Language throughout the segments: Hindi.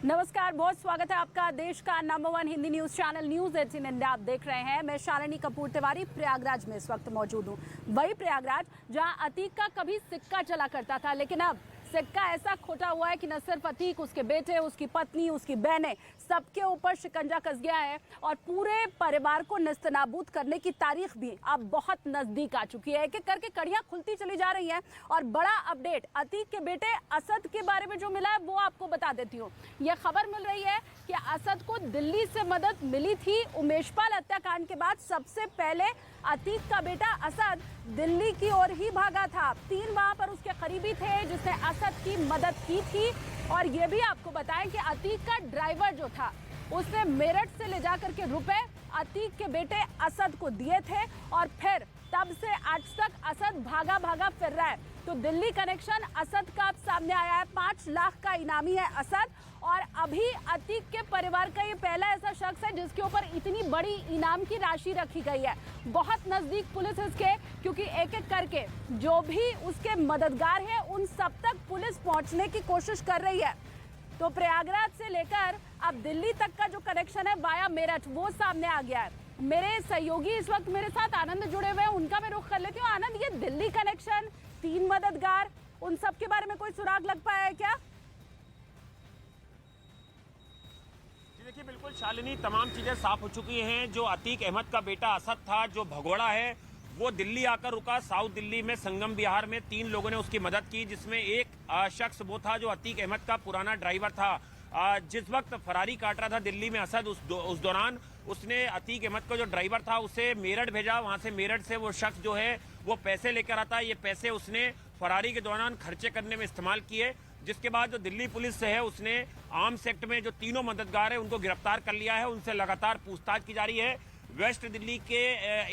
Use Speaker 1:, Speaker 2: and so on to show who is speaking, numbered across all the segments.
Speaker 1: नमस्कार, बहुत स्वागत है आपका देश का number 1 Hindi news channel news 18 India आप देख रहे हैं। मैं शालिनी कपूर तिवारी प्रयागराज में इस वक्त मौजूद हूँ। वही प्रयागराज जहां अतीक का कभी सिक्का चला करता था, लेकिन अब सिक्का ऐसा खोटा हुआ है कि न सिर्फ अतीक, उसके बेटे, उसकी पत्नी, उसकी बहनें, सबके ऊपर शिकंजा कस गया है और पूरे परिवार को नेस्तनाबूद करने की तारीख भी अब बहुत नजदीक आ चुकी है। एक एक करके कड़ियां खुलती चली जा रही हैं और बड़ा अपडेट अतीक के बेटे असद के बारे में जो मिला है वो आपको बता देती हूँ। यह खबर मिल रही है कि असद को दिल्ली से मदद मिली थी। उमेशपाल हत्याकांड के बाद सबसे पहले अतीक का बेटा असद दिल्ली की ओर ही भागा था। 3 वहां पर उसके करीबी थे जिसने असद की मदद की थी। और ये भी आपको बताएं कि अतीक का ड्राइवर जो था उसने मेरठ से ले जाकर के रुपए अतीक के बेटे असद को दिए थे और फिर तब से आज तक असद भागा भागा फिर रहा है। तो दिल्ली कनेक्शन असद का अब सामने आया है। 5 लाख का इनामी है असद और अभी अतीक के परिवार का ये पहला ऐसा शख्स है जिसके ऊपर इतनी बड़ी इनाम की राशि रखी गई है। बहुत नजदीक पुलिस इसके, क्योंकि एक एक करके जो भी उसके मददगार हैं उन सब तक पुलिस पहुंचने की कोशिश कर रही है। तो प्रयागराज से लेकर अब दिल्ली तक का जो कनेक्शन है वाया मेरठ, वो सामने आ गया है। मेरे सहयोगी इस वक्त मेरे साथ आनंद जुड़े हुए हैं, उनका मैं रुख कर लेती हूँ। आनंद, ये दिल्ली कनेक्शन, 3 मददगार, उन सब के बारे में कोई सुराग लग पाया है क्या?
Speaker 2: देखिए, बिल्कुल शालिनी, तमाम चीजें साफ हो चुकी हैं। जो अतीक अहमद का बेटा असद था, जो भगोड़ा है, वो दिल्ली आकर रुका। साउथ दिल्ली में संगम विहार में 3 लोगों ने उसकी मदद की, जिसमें एक शख्स वो था जो अतीक अहमद का पुराना ड्राइवर था। जिस वक्त फरारी काट रहा था दिल्ली में असद, उस दौरान उसने अतीक अहमद का जो ड्राइवर था उसे मेरठ भेजा। वहां से मेरठ से वो शख्स जो है वो पैसे लेकर आता। ये पैसे उसने फरारी के दौरान खर्चे करने में इस्तेमाल किए। जिसके बाद जो दिल्ली पुलिस है उसने आर्म्स एक्ट में जो 3 मददगार है उनको गिरफ्तार कर लिया है। उनसे लगातार पूछताछ की जा रही है। वेस्ट दिल्ली के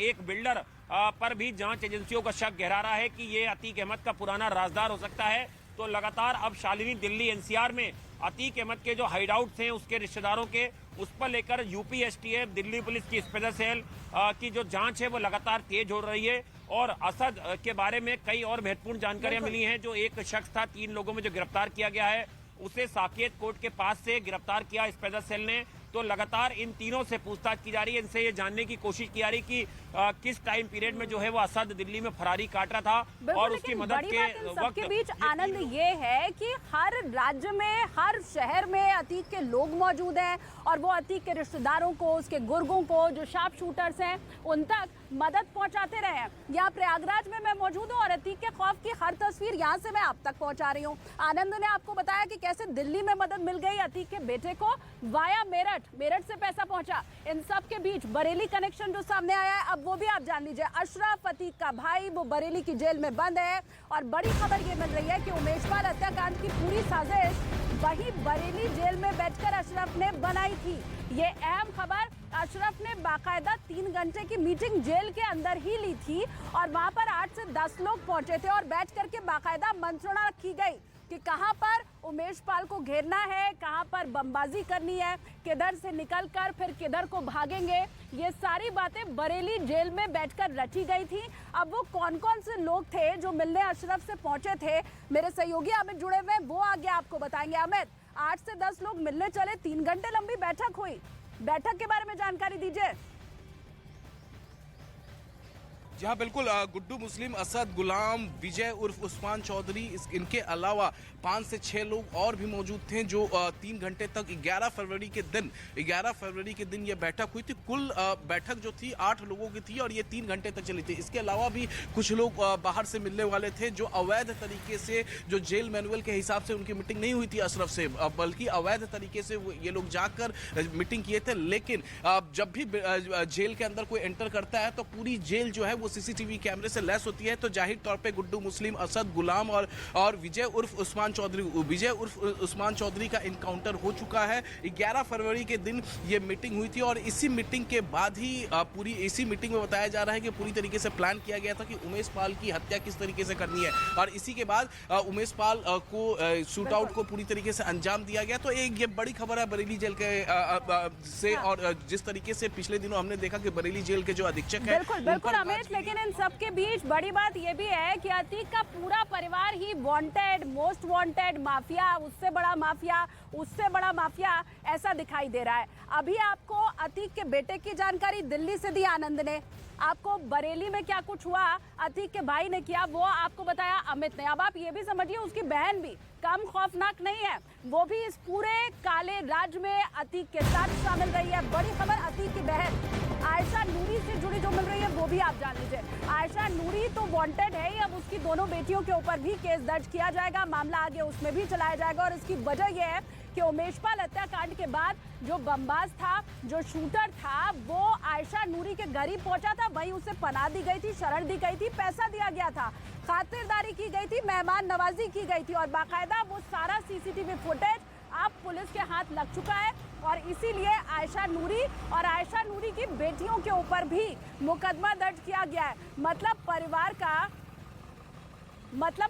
Speaker 2: एक बिल्डर पर भी जांच एजेंसियों का शक गहरा रहा है कि ये अतीक अहमद का पुराना राजदार हो सकता है। तो लगातार अब शालिनी दिल्ली एनसीआर में अतीक अहमद के जो हाइडआउट्स हैं उसके रिश्तेदारों के, उस पर लेकर यूपी एसटीएफ, दिल्ली पुलिस की स्पेशल सेल की जो जांच है वो लगातार तेज हो रही है। और असद के बारे में कई और महत्वपूर्ण जानकारियां मिली हैं। जो एक शख्स था 3 लोगों में जो गिरफ्तार किया गया है, उसे साकेत कोर्ट के पास से गिरफ्तार किया स्पेशल सेल ने। तो लगातार इन तीनों से पूछताछ की जा रही है। इनसे ये जानने की कोशिश की जा रही कि किस टाइम पीरियड में जो है वो असद दिल्ली में फरारी काट रहा था और उसकी मदद के वक्त।
Speaker 1: के बीच आनंद ये है कि हर राज्य में, हर शहर में अतीक के लोग मौजूद हैं और वो अतीक के रिश्तेदारों को, उसके गुर्गों को, जो शार्प शूटर्स हैं, उन तक मदद पहुंचाते रहे हैं। यहाँ प्रयागराज में मैं मौजूद हूँ और अतीक के खौफ की हर तस्वीर यहाँ से मैं आप तक पहुंचा रही हूँ। आनंद ने आपको बताया कि कैसे दिल्ली में मदद मिल गई अतीक के बेटे को वाया मेरठ से पैसा पहुंचा। इन सब के बीच बरेली कनेक्शन जो सामने आया है, अब वो भी आप जान लीजिए। अशरफ, अतीक का भाई, वो बरेली की जेल में बंद है और बड़ी खबर ये मिल रही है कि उमेशपाल हत्याकांड की पूरी साजिश वही बरेली जेल में बैठकर अशरफ ने बनाई थी। ये अहम खबर, अशरफ ने बाकायदा 3 घंटे की मीटिंग जेल के अंदर ही ली थी और वहां पर 8 से 10 लोग पहुंचे थे और बैठ करके बाकायदा मंत्रणा रखी गई कि कहां पर उमेशपाल को घेरना है, कहां पर बमबाजी करनी है, किधर से निकलकर फिर किधर को भागेंगे। ये सारी बातें बरेली जेल में बैठकर रची गई थी। अब वो कौन कौन से लोग थे जो मिलने अशरफ से पहुंचे थे, मेरे सहयोगी अमित जुड़े हुए, वो आगे आपको बताएंगे। अमित, 8 से 10 लोग मिलने चले, 3 घंटे लंबी बैठक हुई, बैठक के बारे में जानकारी दीजिए।
Speaker 3: जी हाँ, बिल्कुल। गुड्डू मुस्लिम, असद, गुलाम, विजय उर्फ उस्मान चौधरी, इनके अलावा 5 से 6 लोग और भी मौजूद थे जो 3 घंटे तक 11 फरवरी के दिन ये बैठक हुई थी। कुल बैठक जो थी 8 लोगों की थी और ये 3 घंटे तक चली थी। इसके अलावा भी कुछ लोग बाहर से मिलने वाले थे जो अवैध तरीके से, जो जेल मैनुअल के हिसाब से उनकी मीटिंग नहीं हुई थी अशरफ से, बल्कि अवैध तरीके से ये लोग जाकर मीटिंग किए थे। लेकिन जब भी जेल के अंदर कोई एंटर करता है तो पूरी जेल जो है वो सीसीटीवी कैमरे से लैस होती है। तो जाहिर तौर पे गुड्डू मुस्लिम, असद, गुलाम और विजय उर्फ उस्मान चौधरी का इनकाउंटर हो चुका है। 11 फरवरी के दिन ये मीटिंग हुई थी और इसी मीटिंग के बाद ही इसी मीटिंग में बताया जा रहा है कि पूरी तरीके से प्लान किया गया था कि उमेशपाल की हत्या किस तरीके से करनी है और इसी के बाद उमेशपाल को शूट आउट को पूरी तरीके से अंजाम दिया गया। तो ये बड़ी खबर है बरेली जेल के से। और जिस तरीके से पिछले दिनों हमने देखा कि बरेली जेल के जो अधीक्षक है,
Speaker 1: बिल्कुल अमित, लेकिन इन सब के बीच बड़ी बात यह भी है कि अतीक का पूरा परिवार he wanted, most wanted mafia, उससे बड़ा माफिया, उससे बड़ा माफिया ऐसा दिखाई दे रहा है। अभी आपको अतीक के बेटे की जानकारी दिल्ली से दी आनंद ने, आपको बरेली में क्या कुछ हुआ अतीक के भाई ने किया वो आपको बताया अमित ने। अब आप ये भी समझिए उसकी बहन भी कम खौफनाक नहीं है, वो भी इस पूरे काले राज में अतीक के साथ शामिल रही है। बड़ी खबर अतीक की बहन आयशा नूरी से जुड़ी जो मिल रही है वो भी आप जान लीजिए। आयशा नूरी तो वांटेड है ही, अब उसकी दोनों बेटियों के ऊपर भी केस दर्ज किया जाएगा, मामला आगे उसमें भी चलाया जाएगा। और इसकी वजह यह है कि उमेशपाल हत्याकांड के बाद जो बमबाज था, जो शूटर था, वो आयशा नूरी के घर ही पहुंचा था, वहीं उसे पनाह दी गई थी, शरण दी गई थी, पैसा दिया गया था, खातिरदारी की गई थी, मेहमान नवाजी की गई थी और बाकायदा वो सारा सीसीटीवी फुटेज अब पुलिस के हाथ लग चुका है। और इसीलिए आयशा नूरी और आयशा नूरी की बेटियों के ऊपर भी मुकदमा दर्ज किया गया है। मतलब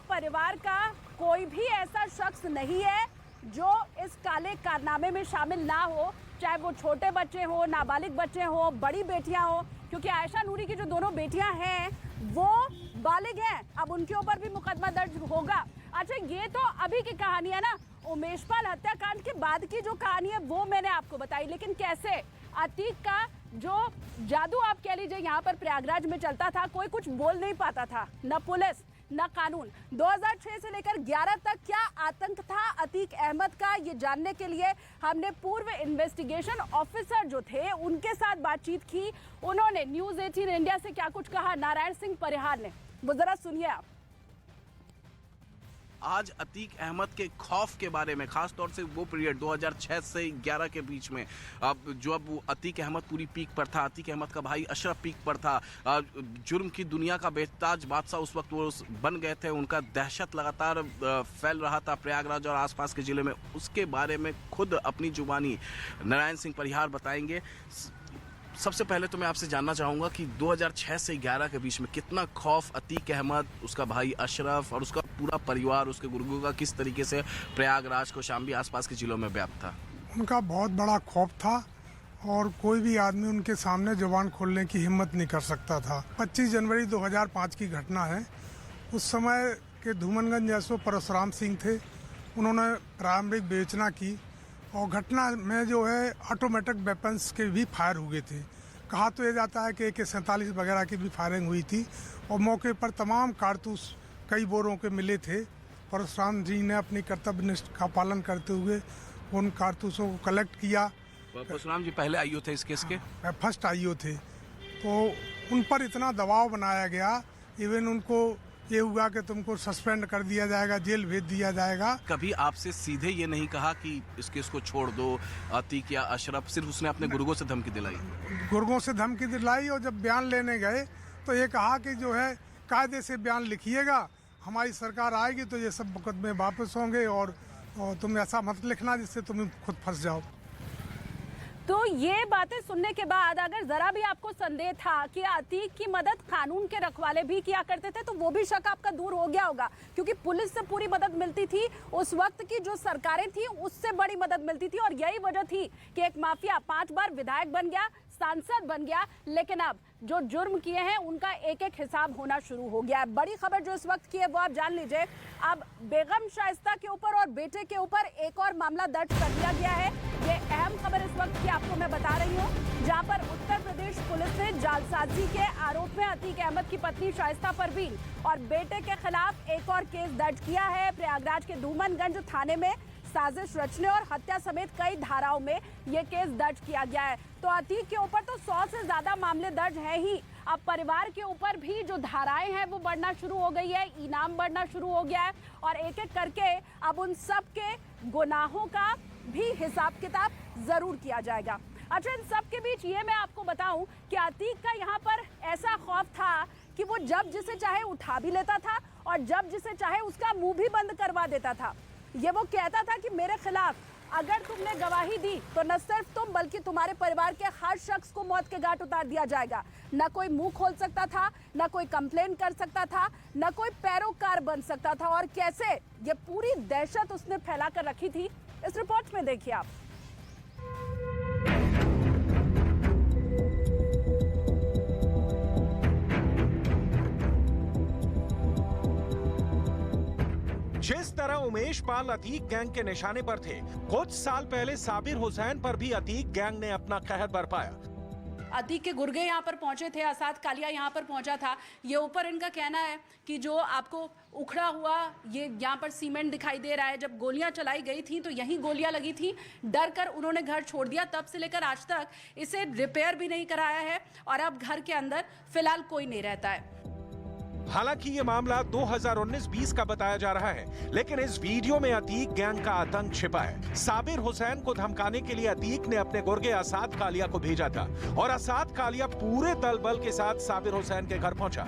Speaker 1: परिवार का कोई भी ऐसा शख्स नहीं है जो इस काले कारनामे में शामिल ना हो, चाहे वो छोटे बच्चे हो, नाबालिग बच्चे हो, बड़ी बेटियां हो, क्योंकि आयशा नूरी की जो दोनों बेटियां हैं वो बालिग हैं, अब उनके ऊपर भी मुकदमा दर्ज होगा। अच्छा, ये तो अभी की कहानी है ना, उमेशपाल हत्याकांड के बाद की जो कहानी है वो मैंने आपको बताई, लेकिन कैसे अतीक का जो जादू आप कह लीजिए यहाँ पर प्रयागराज में चलता था, कोई कुछ बोल नहीं पाता था, न पुलिस न कानून। 2006 से लेकर 11 तक क्या आतंक था अतीक अहमद का, ये जानने के लिए हमने पूर्व इन्वेस्टिगेशन ऑफिसर जो थे उनके साथ बातचीत की। उन्होंने न्यूज़ 18 इंडिया से क्या कुछ कहा नारायण सिंह परिहार ने, वो जरा सुनिए आप।
Speaker 3: आज अतीक अहमद के खौफ के बारे में, खास तौर से वो पीरियड 2006 से 11 के बीच में, अब वो अतीक अहमद पूरी पीक पर था, अतीक अहमद का भाई अशरफ पीक पर था, जुर्म की दुनिया का बेताज बादशाह उस वक्त वो बन गए थे, उनका दहशत लगातार फैल रहा था प्रयागराज और आसपास के जिले में। उसके बारे में खुद अपनी जुबानी नारायण सिंह परिहार बताएंगे। सबसे पहले तो मैं आपसे जानना चाहूँगा कि 2006 से 11 के बीच में कितना खौफ अतीक अहमद, उसका भाई अशरफ और उसका पूरा परिवार, उसके गुर्गों का किस तरीके से प्रयागराज, कौशाम्बी, आसपास के जिलों में व्याप्त था?
Speaker 4: उनका बहुत बड़ा खौफ था और कोई भी आदमी उनके सामने जुबान खोलने की हिम्मत नहीं कर सकता था। 25 जनवरी 2005 की घटना है। उस समय के धूमनगंज एसओ परशुराम सिंह थे, उन्होंने प्रारंभिक विवेचना की और घटना में जो है ऑटोमेटिक वेपन्स के भी फायर हुए थे। कहा तो ये जाता है कि AK-47 वगैरह की भी फायरिंग हुई थी और मौके पर तमाम कारतूस कई बोरों के मिले थे। परशुराम जी ने अपनी कर्तव्य निष्ठा का पालन करते हुए उन कारतूसों को कलेक्ट किया।
Speaker 3: परशुराम जी पहले आईओ थे इस केस के?
Speaker 4: फर्स्ट आईओ थे। तो उन पर इतना दबाव बनाया गया, इवन उनको ये हुआ कि तुमको सस्पेंड कर दिया जाएगा, जेल भेज दिया जाएगा।
Speaker 3: कभी आपसे सीधे ये नहीं कहा कि इस केस को छोड़ दो अतीक या अशरफ? सिर्फ उसने अपने गुर्गों से धमकी दिलाई?
Speaker 4: गुर्गों से धमकी दिलाई और जब बयान लेने गए तो ये कहा कि जो है कायदे से बयान लिखिएगा, हमारी सरकार आएगी तो ये सब मुकदमे वापस होंगे और तुम ऐसा मत लिखना जिससे तुम खुद फंस जाओ।
Speaker 1: तो ये बातें सुनने के बाद अगर जरा भी आपको संदेह था कि अतीक की मदद कानून के रखवाले भी किया करते थे तो वो भी शक आपका दूर हो गया होगा, क्योंकि पुलिस से पूरी मदद मिलती थी, उस वक्त की जो सरकारें थी उससे बड़ी मदद मिलती थी। और यही वजह थी कि एक माफिया 5 बार विधायक बन गया, सांसद बन गया, लेकिन अब जो जुर्म किए हैं उनका एक एक हिसाब होना शुरू हो गया है। बड़ी खबर जो इस वक्त की है वो आप जान लीजिए। अब बेगम शाइस्ता के ऊपर और बेटे के ऊपर एक और मामला दर्ज कर दिया गया है। ये अहम खबर इस वक्त की आपको मैं बता रही हूँ, जहां पर उत्तर प्रदेश पुलिस ने जालसाजी के आरोप में अतीक अहमद की पत्नी शाइस्ता परवीन और बेटे के खिलाफ एक और केस दर्ज किया है। प्रयागराज के धूमनगंज थाने में साजिश रचने और हत्या समेत कई धाराओं में ये केस दर्ज किया गया है। तो अतीक के ऊपर तो 100 से ज्यादा मामले दर्ज हैं ही। अब परिवार के ऊपर भी जो धाराएं हैं वो बढ़ना शुरू हो गई है, इनाम बढ़ना शुरू हो गया है और एक एक करके अब उन सब के गुनाहों का भी हिसाब किताब जरूर किया जाएगा। अच्छा, इन सब के बीच ये मैं आपको बताऊं कि अतीक का यहाँ पर ऐसा खौफ था कि वो जब जिसे चाहे उठा भी लेता था और जब जिसे चाहे उसका मुंह भी बंद करवा देता था। ये वो कहता था कि मेरे खिलाफ अगर तुमने गवाही दी तो न सिर्फ तुम बल्कि तुम्हारे परिवार के हर शख्स को मौत के घाट उतार दिया जाएगा। न कोई मुंह खोल सकता था, न कोई कंप्लेन कर सकता था, न कोई पैरोकार बन सकता था। और कैसे ये पूरी दहशत उसने फैला कर रखी थी, इस रिपोर्ट में देखिए आप।
Speaker 5: जिस तरह उमेश पाल अतीक गैंग के निशाने पर थे, कुछ साल पहले साबिर हुसैन पर भी अतीक गैंग ने अपना कहर बरपाया।
Speaker 1: अतीक के गुर्गे यहाँ पर पहुंचे थे, असाद कालिया यहाँ पर पहुंचा था। ये ऊपर इनका कहना है कि जो आपको उखड़ा हुआ ये यहाँ पर सीमेंट दिखाई दे रहा है, जब गोलियां चलाई गई थी तो यहीं गोलियां लगी थी। डर कर उन्होंने घर छोड़ दिया, तब से लेकर आज तक इसे रिपेयर भी नहीं कराया है और अब घर के अंदर फिलहाल कोई नहीं रहता है।
Speaker 5: हालांकि ये मामला 2019-20 का बताया जा रहा है, लेकिन इस वीडियो में अतीक गैंग का आतंक छिपा है। साबिर हुसैन को धमकाने के लिए अतीक ने अपने गुर्गे असाद कालिया को भेजा था और असाद कालिया पूरे दल बल के साथ साबिर हुसैन के घर पहुंचा।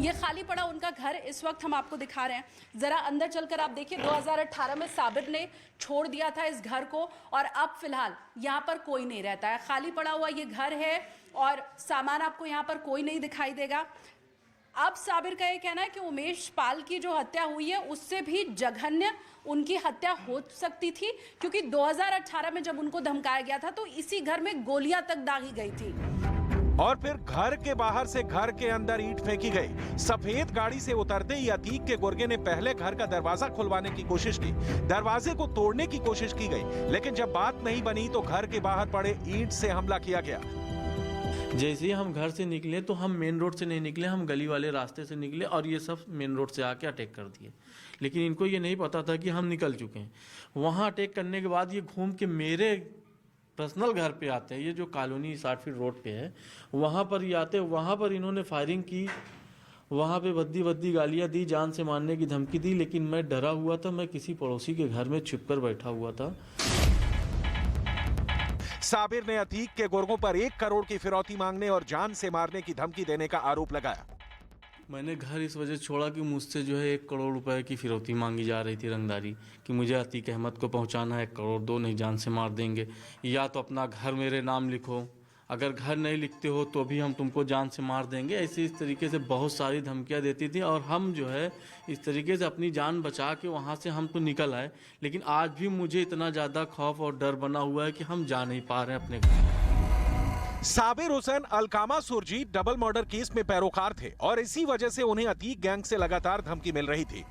Speaker 1: ये खाली पड़ा उनका घर इस वक्त हम आपको दिखा रहे हैं। जरा अंदर चलकर आप देखिए, 2018 में साबिर ने छोड़ दिया था इस घर को और अब फिलहाल यहाँ पर कोई नहीं रहता है। खाली पड़ा हुआ ये घर है और सामान आपको यहाँ पर कोई नहीं दिखाई देगा। अब साबिर का ये कहना है कि उमेश पाल की जो हत्या हुई है उससे भी जघन्य उनकी हत्या हो सकती थी, क्योंकि 2018 में जब उनको धमकाया गया था तो इसी घर में गोलियां तक दागी गई थी।
Speaker 5: और फिर घर के बाहर से घर के अंदर ईंट फेंकी गई। सफेद गाड़ी से उतरते ही अतीक के गुर्गे ने पहले घर का दरवाजा खुलवाने की कोशिश की, दरवाजे को तोड़ने की कोशिश की गई, लेकिन जब बात नहीं बनी तो घर के बाहर पड़े ईंट से हमला किया गया।
Speaker 6: जैसे ही हम घर से निकले तो हम मेन रोड से नहीं निकले, हम गली वाले रास्ते से निकले और ये सब मेन रोड से आके अटैक कर दिए। लेकिन इनको ये नहीं पता था कि हम निकल चुके हैं। वहाँ अटैक करने के बाद ये घूम के मेरे पर्सनल घर पे आते हैं, ये जो कॉलोनी 60 फीट रोड पे है वहाँ पर ये आते, वहाँ पर इन्होंने फायरिंग की, वहाँ पे भद्दी गालियाँ दी, जान से मारने की धमकी दी। लेकिन मैं डरा हुआ था, मैं किसी पड़ोसी के घर में छिप कर बैठा हुआ था।
Speaker 5: साबिर ने अतीक के गुर्गों पर 1 करोड़ की फिरौती मांगने और जान से मारने की धमकी देने का आरोप लगाया।
Speaker 6: मैंने घर इस वजह छोड़ा कि मुझसे जो है 1 करोड़ रुपए की फिरौती मांगी जा रही थी, रंगदारी, कि मुझे अतीक अहमद को पहुंचाना है, 1 करोड़ दो, नहीं जान से मार देंगे, या तो अपना घर मेरे नाम लिखो, अगर घर नहीं लिखते हो तो भी हम तुमको जान से मार देंगे। ऐसे इस तरीके से बहुत सारी धमकियां देती थी और हम जो है इस तरीके से अपनी जान बचा के वहाँ से हम तो निकल आए। लेकिन आज भी मुझे इतना ज़्यादा खौफ और डर बना हुआ है कि हम जा नहीं पा रहे हैं अपने घर।
Speaker 5: Sabir Hussain Alkama Surjeet double murder case में पैरोकार थे और इसी वजह से उन्हें अतीक गैंग से लगातार धमकी मिल रही थी।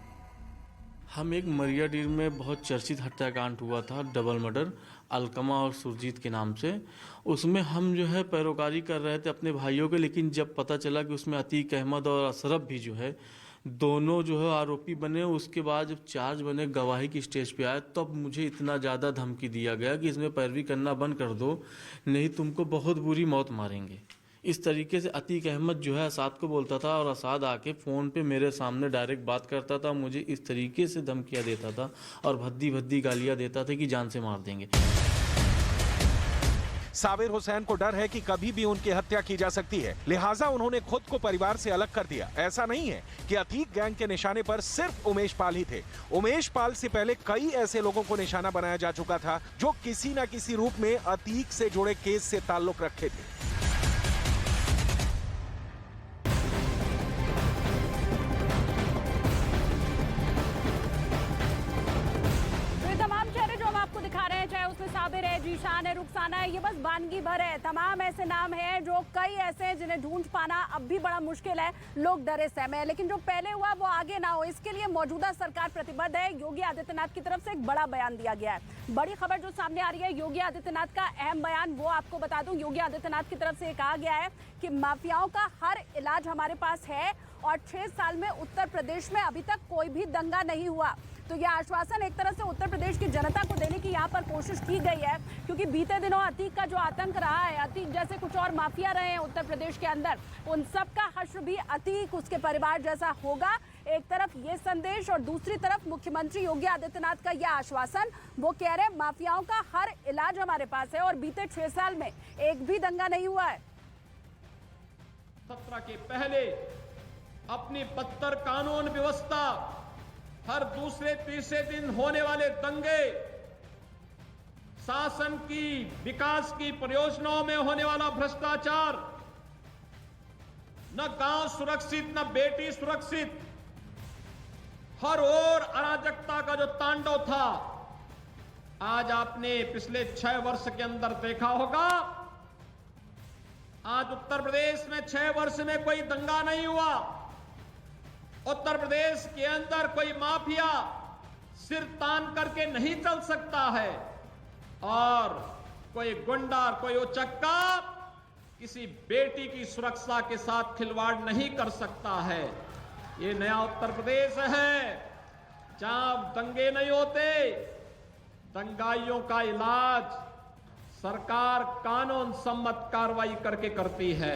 Speaker 6: हम एक मरियाडीर में बहुत चर्चित हत्याकांड हुआ था, डबल मर्डर, अलकमा और सुरजीत के नाम से। उसमें हम जो है पैरोकारी कर रहे थे अपने भाइयों के, लेकिन जब पता चला कि उसमें अतीक अहमद और अशरफ भी जो है दोनों जो है आरोपी बने, उसके बाद जब चार्ज बने, गवाही की स्टेज पे आए, तब तो मुझे इतना ज़्यादा धमकी दिया गया कि इसमें पैरवी करना बंद कर दो, नहीं तुमको बहुत बुरी मौत मारेंगे। इस तरीके से अतीक अहमद जो है असाद को बोलता था और असाद आके फ़ोन पे मेरे सामने डायरेक्ट बात करता था, मुझे इस तरीके से धमकियाँ देता था और भद्दी गालियाँ देता था कि जान से मार देंगे।
Speaker 5: साबिर हुसैन को डर है कि कभी भी उनकी हत्या की जा सकती है, लिहाजा उन्होंने खुद को परिवार से अलग कर दिया। ऐसा नहीं है कि अतीक गैंग के निशाने पर सिर्फ उमेश पाल ही थे। उमेश पाल से पहले कई ऐसे लोगों को निशाना बनाया जा चुका था जो किसी न किसी रूप में अतीक से जुड़े केस से ताल्लुक रखते थे।
Speaker 1: साबिर है, जीशान है, रुखसाना है, ये बस बानगी भर है। तमाम ऐसे नाम हैं जो कई ऐसे हैं जिन्हें ढूंढ पाना अब भी बड़ा मुश्किल है। लोग डरे सहमे हैं, लेकिन जो पहले हुआ वो आगे ना हो, इसके लिए मौजूदा सरकार प्रतिबद्ध है। योगी आदित्यनाथ की तरफ से एक बड़ा बयान दिया गया है। बड़ी खबर जो सामने आ रही है, योगी आदित्यनाथ का अहम बयान, वो आपको बता दूं। योगी आदित्यनाथ की तरफ से कहा गया है कि माफियाओं का हर इलाज हमारे पास है और 6 साल में उत्तर प्रदेश में अभी तक कोई भी दंगा नहीं हुआ। तो यह आश्वासन एक तरह से उत्तर प्रदेश की जनता को देने की यहाँ पर कोशिश की गई है, क्योंकि बीते दिनों अतीक का जो आतंक रहा है, अतीक जैसे कुछ और माफिया रहे हैं उत्तर प्रदेश के अंदर, उन सब का हश्र भी अतीक उसके परिवार जैसा होगा। एक तरफ ये संदेश और दूसरी तरफ मुख्यमंत्री योगी आदित्यनाथ का यह आश्वासन, वो कह रहे हैं माफियाओं का हर इलाज हमारे पास है और बीते 6 साल में एक भी दंगा नहीं हुआ है।
Speaker 7: 17 के पहले अपनी बदतर कानून व्यवस्था, हर दूसरे तीसरे दिन होने वाले दंगे, शासन की विकास की परियोजनाओं में होने वाला भ्रष्टाचार, न गांव सुरक्षित न बेटी सुरक्षित, हर ओर अराजकता का जो तांडव था, आज आपने पिछले 6 वर्ष के अंदर देखा होगा। आज उत्तर प्रदेश में 6 वर्ष में कोई दंगा नहीं हुआ। उत्तर प्रदेश के अंदर कोई माफिया सिर तान करके नहीं चल सकता है और कोई गुंडा, कोई उचक्का किसी बेटी की सुरक्षा के साथ खिलवाड़ नहीं कर सकता है। ये नया उत्तर प्रदेश है जहां दंगे नहीं होते, दंगाइयों का इलाज सरकार कानून सम्मत कार्रवाई करके करती है।